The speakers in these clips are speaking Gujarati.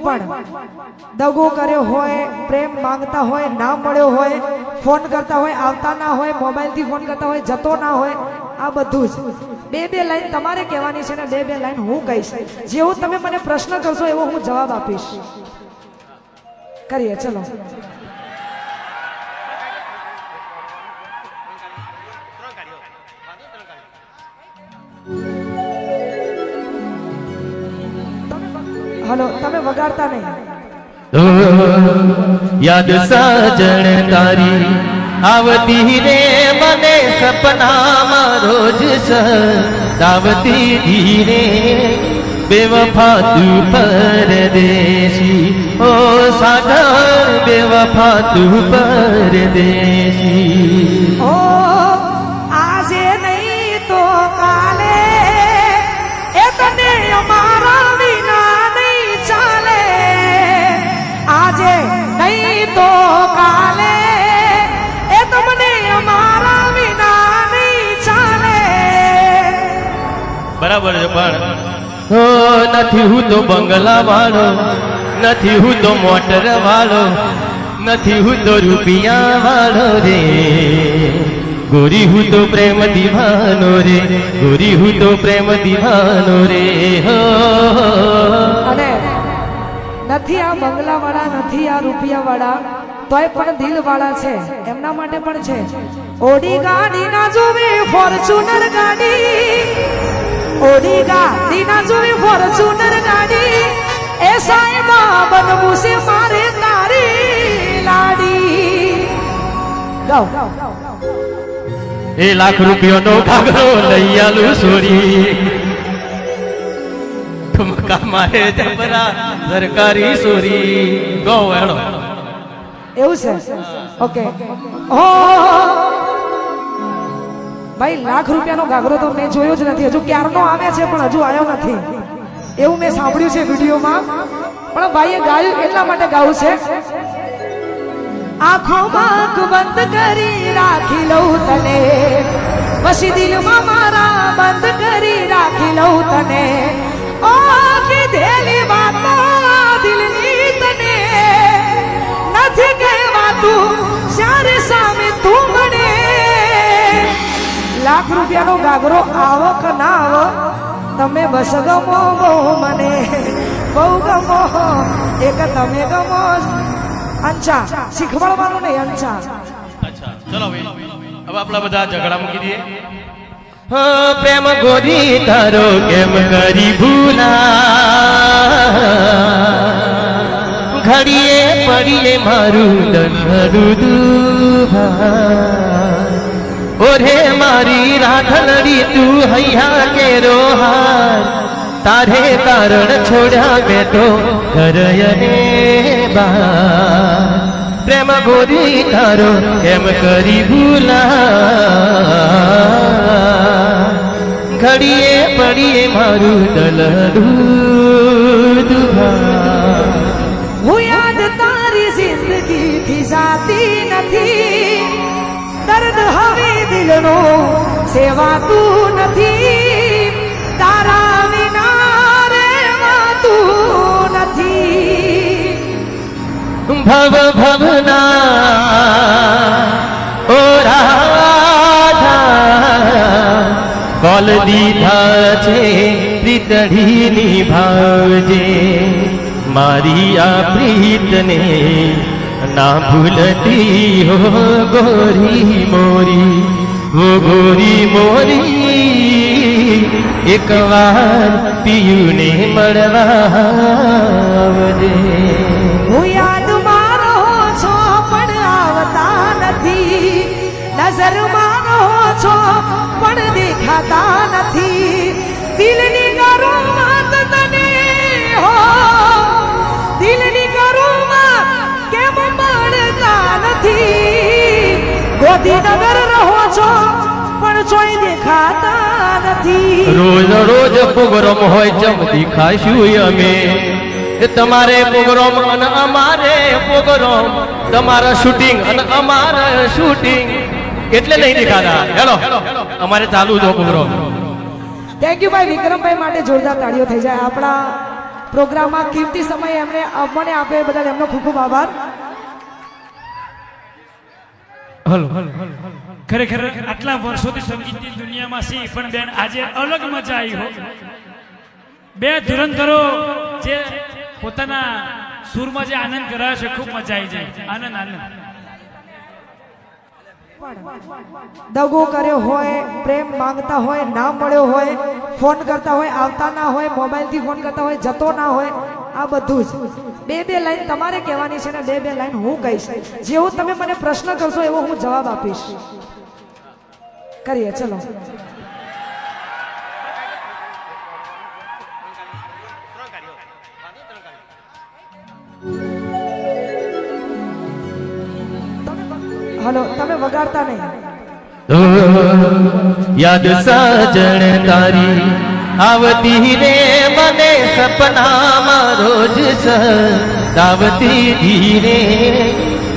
પણ દગો કર્યો હોય, પ્રેમ માંગતા હોય, ના મળ્યો હોય, ફોન કરતા હોય, આવતા ના હોય, મોબાઈલથી ફોન કરતા હોય, જતો ના હોય, આ બધું જ બે લાઈન તમારે કહેવાની છે ને બે લાઈન હું કહીશ. જેવું તમે મને પ્રશ્ન કરશો એવો હું જવાબ આપીશ. કરીએ ચલો. હલો, તમે વગાડતા નહીં. યાદ સાજણ તારી આવતી રે મને સપનામાં રોજ સતાવતી ધીરે બેવફા તું પરદેશી ઓ સાગર બેવફા તું પરદેશી. ઓ આજે નહીં તો કાલે એ તને અમારા વિના નહીં ચાલે. આજે નહીં તો કાલે એ તમને અમારા વિના નહીં ચાલે. બરાબર છે પણ નથી હું તો બંગલા વાળો, નથી હું તો મોટર વાળો, નથી હું તો રૂપિયા વાળો રે ગોરી હું તો પ્રેમ દીવાનો રે, ગોરી હું તો પ્રેમ દીવાનો રે. અને નથી આ બંગલા વાળા, નથી આ રૂપિયા વાળા, તોય પણ દિલ વાળા છે, એમના માટે પણ છે. ઓડી ગાડી ના જોવી ફોર્ચ્યુનર ગાડી, ઓડી ગાડી ના જોવી ફોર્ચ્યુનર ગાડી, એ સાહેબા બનવું છે મારે તારી લાડી. ગાઓ. એ લાખ રૂપિયાનો ઘાઘરો લઈ આલું સોરી ઠુમકા મારે જબરા સરકારી સોરી. ગો હેડો. એવું છે? ઓકે. ઓ ભાઈ, લાખ રૂપિયાનો ઘાઘરો તો મેં જોયો જ નથી. હજુ ક્યારનો આવે છે પણ હજુ આવ્યો નથી એવું મેં સાંભળ્યું છે વિડીયોમાં. પણ ભાઈએ ગાયું એટલા માટે ગાવું છે. આંખોમાં આંખ બંધ કરી રાખી લઉં તને, વસી દિલમાં મારા બંધ કરી રાખી લઉં તને. ઓ કીધેલી વાતો દિલની તને નથી કહેવાતું જ્યારે સામે તું મને. લાખ રૂપિયાનો ઘાઘરો આવો કે ના આવો, તમે બસ ગમો બહુ મને, બહુ ગમો એક તમે ગમો. અંચા શીખવાડવાનું નહીં, અંચા. અચ્છા ચલો ભાઈ, હવે આપણા બધા ઝઘડા મૂકી દઈએ. પ્રેમ ગોરી તારો કેમ કરી ભૂલા, ઘડીએ પડીએ મારું દનડું દુભા. ઓરે મારી રાખલડી તું હૈયા કેરો હાર, તારે કારણ છોડ્યા મેં તો ઘરયને બહાર. પ્રેમ ગોરી તારો કેમ કરી ભૂલા, ઘડીએ પડીએ મારું દલડું દુભા. હું યાદ તારી જિંદગી થી જાતી નથી, દર્દ હવે દિલનો સેવાતું નથી, તારા વિના રહેવાતું નથી. ભવ ભવના ઓ રાધા કોલ દીધા છે પ્રીતડી નિભાવજે, મારી આ પ્રીતને ના ભૂલતી હો ગોરી મોરી, ઓ ગોરી મોરી એક વાર પિયુને મળવા આવજે. હું યાદમાં રહો છો પણ આવતા નથી, નજરમાં રહો છો પણ દેખાતા નથી. દિલની ગરુમાં તને હો, દિલની ગરુમાં કેમ મળતા નથી. ગોધીનગર રહો છો પણ જોઈ દેખાતા નથી. રોજ રોજ પ્રોગ્રામ હોય ચમ દેખાશું અમે, તમારે પ્રોગ્રામ અને અમારે પ્રોગ્રામ, તમારા શૂટિંગ અને અમારા શૂટિંગ, એટલે નહીં દેખાતા. હેલો અમારે ચાલુ જો પ્રોગ્રામ. થેન્ક યુ ભાઈ. વિક્રમભાઈ માટે જોરદાર તાળીઓ થઈ જાય. આપણા પ્રોગ્રામમાં કિંમતી સમય એમણે મને આપે એ બદલ એમનો ખૂબ ખૂબ આભાર. હલો ખરેખર આટલા વર્ષોથી સંગીતની દુનિયામાં છે પણ બેન આજે અલગ મજા આવી હો. બે ધુરંધરો જે પોતાના સૂરમાં જે આનંદ કરાયો છે ખૂબ મજા આવી જાય. આનંદ આનંદ. દગો કર્યો હોય, પ્રેમ માંગતા હોય, ના મળ્યો હોય, ફોન કરતા હોય, આવતા ના હોય, મોબાઈલથી ફોન કરતા હોય, જતો ના હોય, આ બધું જ બે લાઈન તમારે કહેવાની છે ને બે લાઈન હું કહીશ. જેવો તમે મને પ્રશ્ન કરશો એવો હું જવાબ આપીશ. કરીએ ચલો. હલો, તમે વગાડતા નહીં. યાદ સાજણ તારી આવતી રે મને સપનામાં રોજ સદાવતી ધીરે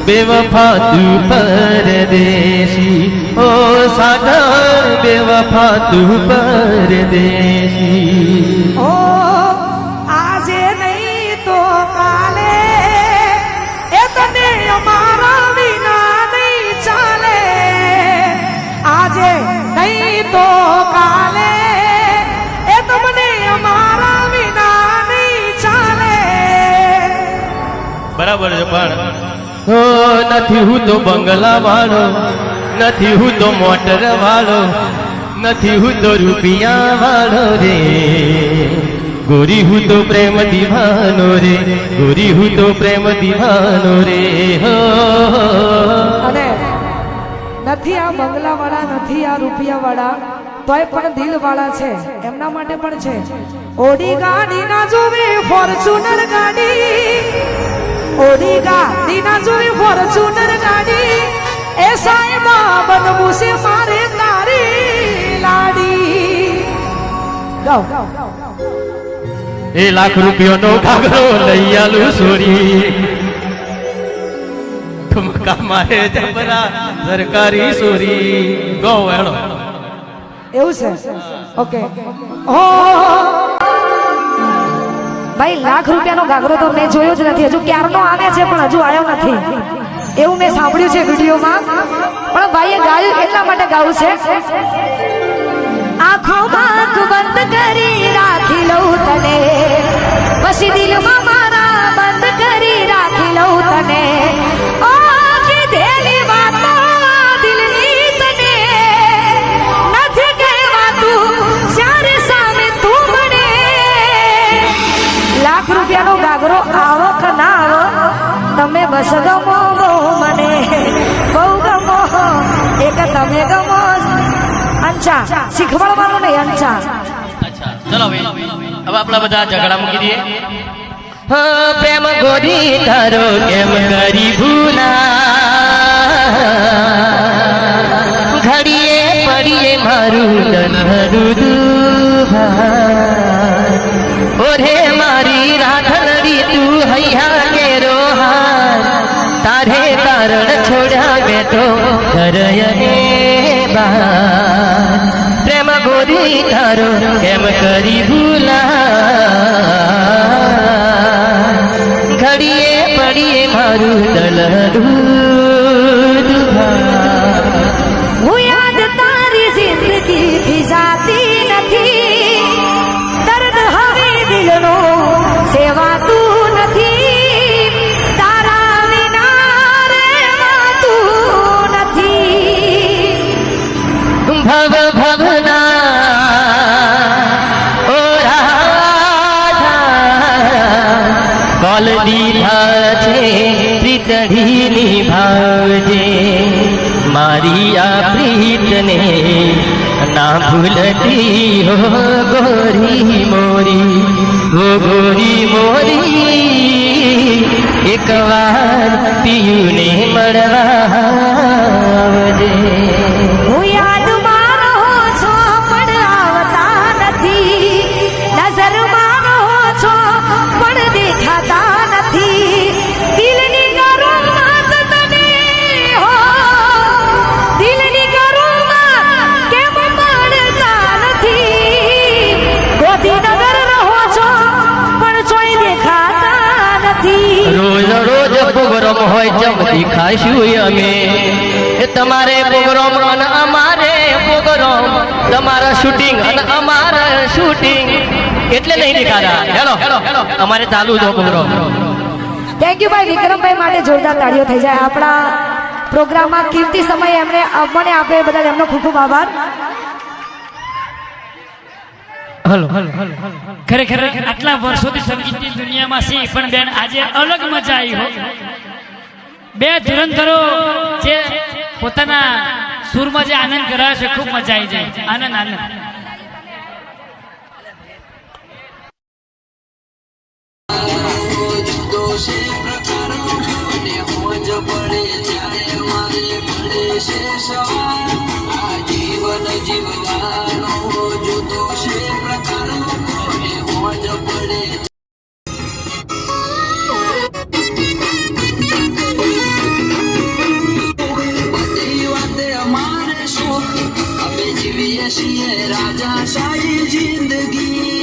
બેવફા તું પરદેશી ઓ સાગર બેવફા તું પરદેશી. ઓ આજે નહીં તો કાલે એ તને અમારા વિના નહીં ચાલે. આજે નહીં તો કાલે એ તમને અમારા વિના નહીં ચાલે. બરાબર છે પણ નથી હું તો બંગલા વાળો, નથી હું તો મોટર વાળો, નથી હું તો રૂપિયા વાળો રે ગોરી હું તો પ્રેમ દીવાનો રે, ગોરી હું તો પ્રેમ દીવાનો રે. અને નથી આ બંગલા વાળા, નથી આ રૂપિયા વાળા, તોય પણ દિલ વાળા છે. એમના માટે પણ છે. ઓડી ગાડી ના જોવે ફોર્ચ્યુનર ગાડી, ઓડી ગાડી ના જોવે ફોર્ચ્યુનર ગાડી, એ સાહેબા બનવું છે મારે તારી લાડી. ગાઓ. એ લાખ રૂપિયાનો ઘાઘરો લઈ આલું સોરી ઠુમકા મારે જબરા સરકારી સોરી. ગો વેણો એવું છે. ઓકે. ઓ ભાઈ, લાખ રૂપિયાનો ઘાઘરો તો મેં જોયો જ નથી. હજુ ક્યારનો આવે છે પણ હજુ આવ્યો નથી એવું મેં સાંભળ્યું છે વિડીયોમાં. પણ ભાઈએ ગાયું એટલા માટે ગાવું છે. આંખોમાં આંખ બંધ કરી રાખી લઉં તને, પછી દિલમાં મારા બંધ કરી રાખી લઉં તને. ઓ કીધેલી વાતો દિલની તને નથી કહેવાતું જ્યારે સામે તું મને. લાખ રૂપિયાનો ઘાઘરો આવો કે ના આવો, તમે બસ ગમો બહુ મને, બહુ ગમો એક તમે ગમો. અંચા શીખવાડવાનું નહીં. અંચા ચલો હવે આપણા બધા ઝઘડા મૂકી દઈએ. હા પ્રેમ ગોરી તારો કેમ કરી ભૂલા, ઘડીએ પડીએ મારું તનહરું દુભા. ઓરે મારી રાધલડી તું હૈયા કેરો હાર, તારે કારણ છોડ્યા બેઠો ધરયને બહાર. પ્રેમ ગોરી તારો કેમ કરી ભૂલા, ઘડીએ પડીએ મારું દલડું દુભા. હું યાદ તારી જિંદગીથી જાતી નથી, દર્દ હવે દિલનો સેવાતું નથી, તારા વિના રહેવાતું નથી. ભવ ભવના ઓ રાધા કોલ દીધા છે પ્રીતડી નિભાવજે, મારી આ પ્રીતને ના ભૂલતી હો ગોરી મોરી, હો ગોરી મોરી. એક વાર પિયુને મળવા આવજે. હું યાદમાં રહો છો પણ આવતા નથી, નજરમાં રહો છો પણ દેખાતા નથી, દિલની ગરુમાં તને હો, દિલની ગરુમાં કેમ પડતા નથી. ગોધીનગર રહો છો પણ ચોઈ પ્રોગ્રામ હોય જમ દેખાશું અમે એ તમારે પ્રોગ્રામ અને અમારે પ્રોગ્રામ તમારા શૂટિંગ અને અમારા શૂટિંગ એટલે નહીં દેખાતા હેલો અમારે ચાલુ જો પ્રોગ્રામ થેન્ક યુ ભાઈ વિક્રમભાઈ માટે જોરદાર તાળીઓ થઈ જાય આપણા પ્રોગ્રામમાં કિંમતી સમય એમને મને આપે બદલ એમનો ખૂબ ખૂબ આભાર હલો ખરેખર આટલા વર્ષોથી સંગીતની દુનિયામાં છે પણ બેન આજે અલગ મજા આવી હો બે ધુરંધરો જે પોતાના સુરમાં જે આનંદ કરાવે છે ખૂબ મજા આવી જાય આનંદ આનંદ જીવન જીવવાનો જુદો છે પ્રકારનો મોજ પડે બધી વાતે અમારે શું અમે જીવીએ છીએ રાજા શાહી જિંદગી